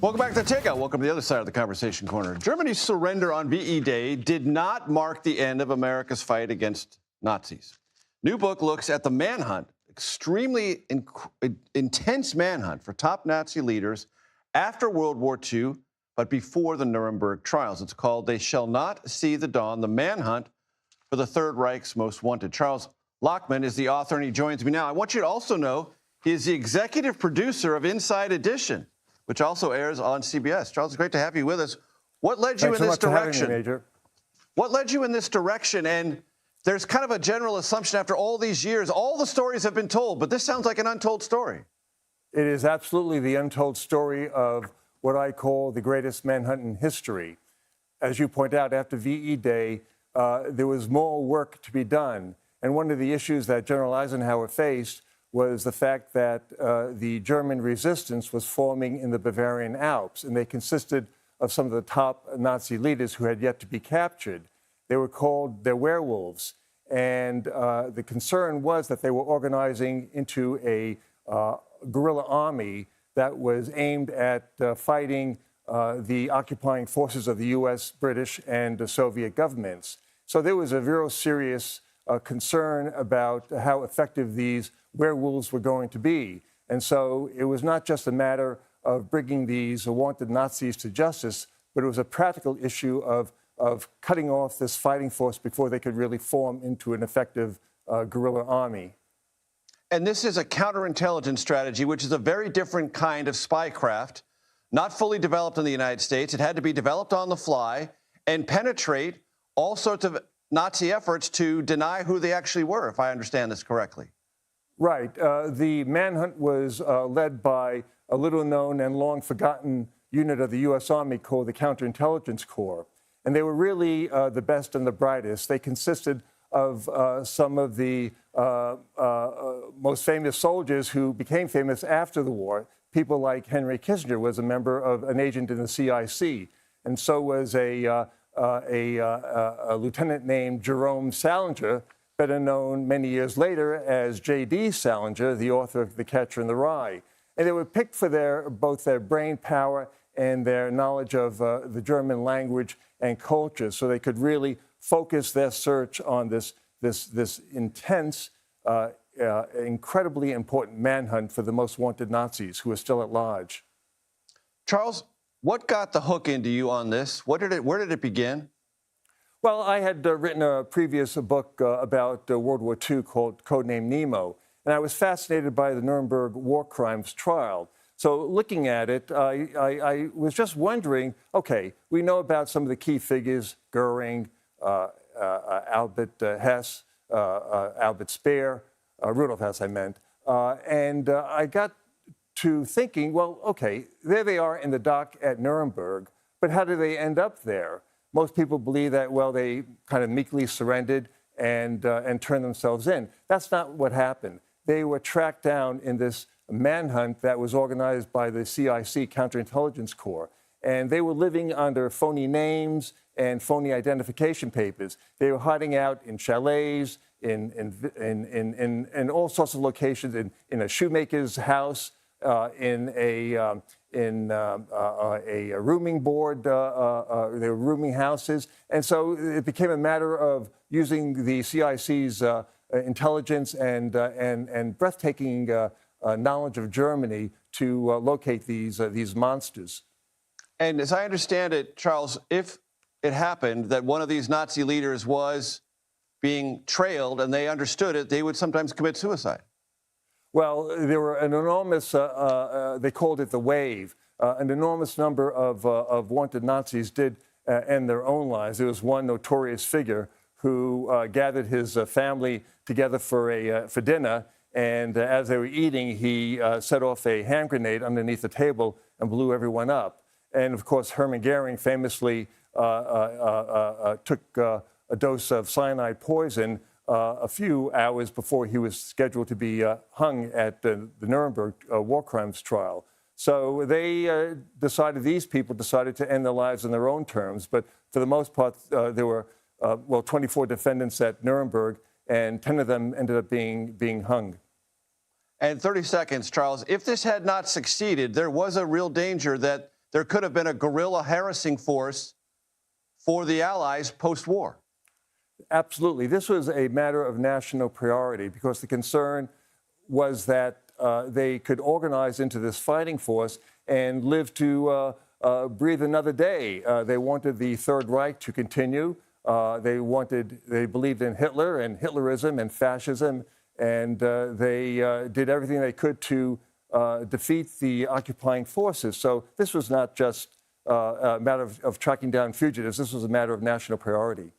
Welcome back to Takeout. Welcome to the other side of the conversation corner. Germany's surrender on VE Day did not mark the end of America's fight against Nazis. New book looks at the manhunt, extremely intense manhunt for top Nazi leaders after World War II, but before the Nuremberg trials. It's called They Shall Not See the Dawn, the manhunt for the Third Reich's most wanted. Charles Lachman is the author, and he joins me now. I want you to also know he is the executive producer of Inside Edition, which also airs on CBS. Charles, it's great to have you with us. What led you in this direction? Major. What led you in this direction? And there's kind of a general assumption after all these years, all the stories have been told, but this sounds like an untold story. It is absolutely the untold story of what I call the greatest manhunt in history. As you point out, after VE Day, there was more work to be done. And one of the issues that General Eisenhower faced was the fact that the German resistance was forming in the Bavarian Alps, and they consisted of some of the top Nazi leaders who had yet to be captured. They were called the werewolves, and the concern was that they were organizing into a guerrilla army that was aimed at fighting the occupying forces of the U.S., British, and the Soviet governments. So there was a real serious concern about how effective these werewolves were going to be. And so it was not just a matter of bringing these wanted Nazis to justice, but it was a practical issue of cutting off this fighting force before they could really form into an effective guerrilla army. And this is a counterintelligence strategy, which is a very different kind of spycraft, not fully developed in the United States. It had to be developed on the fly and penetrate all sorts of Nazi efforts to deny who they actually were, if I understand this correctly. Right. The manhunt was led by a little-known and long-forgotten unit of the U.S. Army called the Counterintelligence Corps. And they were really the best and the brightest. They consisted of some of the most famous soldiers who became famous after the war. People like Henry Kissinger was a member of an agent in the CIC, and so was a lieutenant named Jerome Salinger, better known many years later as J.D. Salinger, the author of The Catcher in the Rye. And they were picked for both their brain power and their knowledge of the German language and culture, so they could really focus their search on this intense, incredibly important manhunt for the most wanted Nazis who are still at large. Charles, what got the hook into you on this? Where did it begin? Well, I had written a previous book about World War II called Codename Nemo, and I was fascinated by the Nuremberg war crimes trial. So looking at it, I was just wondering, okay, we know about some of the key figures, Goering, Albert Hess, Albert Speer, Rudolf Hess, I meant. And I got to thinking, well, okay, there they are in the dock at Nuremberg, but how did they end up there? Most people believe that, well, they kind of meekly surrendered and turned themselves in. That's not what happened. They were tracked down in this manhunt that was organized by the CIC, Counterintelligence Corps, and they were living under phony names and phony identification papers. They were hiding out in chalets, in all sorts of locations, in a shoemaker's house, in a rooming board. They were rooming houses. And so it became a matter of using the CIC's intelligence and breathtaking knowledge of Germany to locate these monsters. And as I understand it, Charles, if it happened that one of these Nazi leaders was being trailed and they understood it, they would sometimes commit suicide. Well, there were an enormous, they called it the wave, an enormous number of wanted Nazis did end their own lives. There was one notorious figure who gathered his family together for dinner, and as they were eating, he set off a hand grenade underneath the table and blew everyone up. And of course, Hermann Goering famously took a dose of cyanide poison a few hours before he was scheduled to be hung at the Nuremberg war crimes trial. So they these people decided to end their lives in their own terms. But for the most part, there were, 24 defendants at Nuremberg, and 10 of them ended up being hung. And 30 seconds, Charles, if this had not succeeded, there was a real danger that there could have been a guerrilla harassing force for the Allies post-war. Absolutely. This was a matter of national priority because the concern was that they could organize into this fighting force and live to breathe another day. They wanted the Third Reich to continue. They believed in Hitler and Hitlerism and fascism, and they did everything they could to defeat the occupying forces. So this was not just a matter of tracking down fugitives. This was a matter of national priority.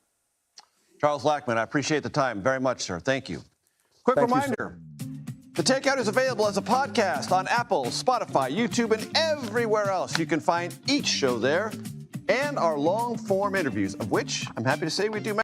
Charles Lachman, I appreciate the time very much, sir. Thank you. Quick reminder, The Takeout is available as a podcast on Apple, Spotify, YouTube, and everywhere else. You can find each show there and our long-form interviews, of which I'm happy to say we do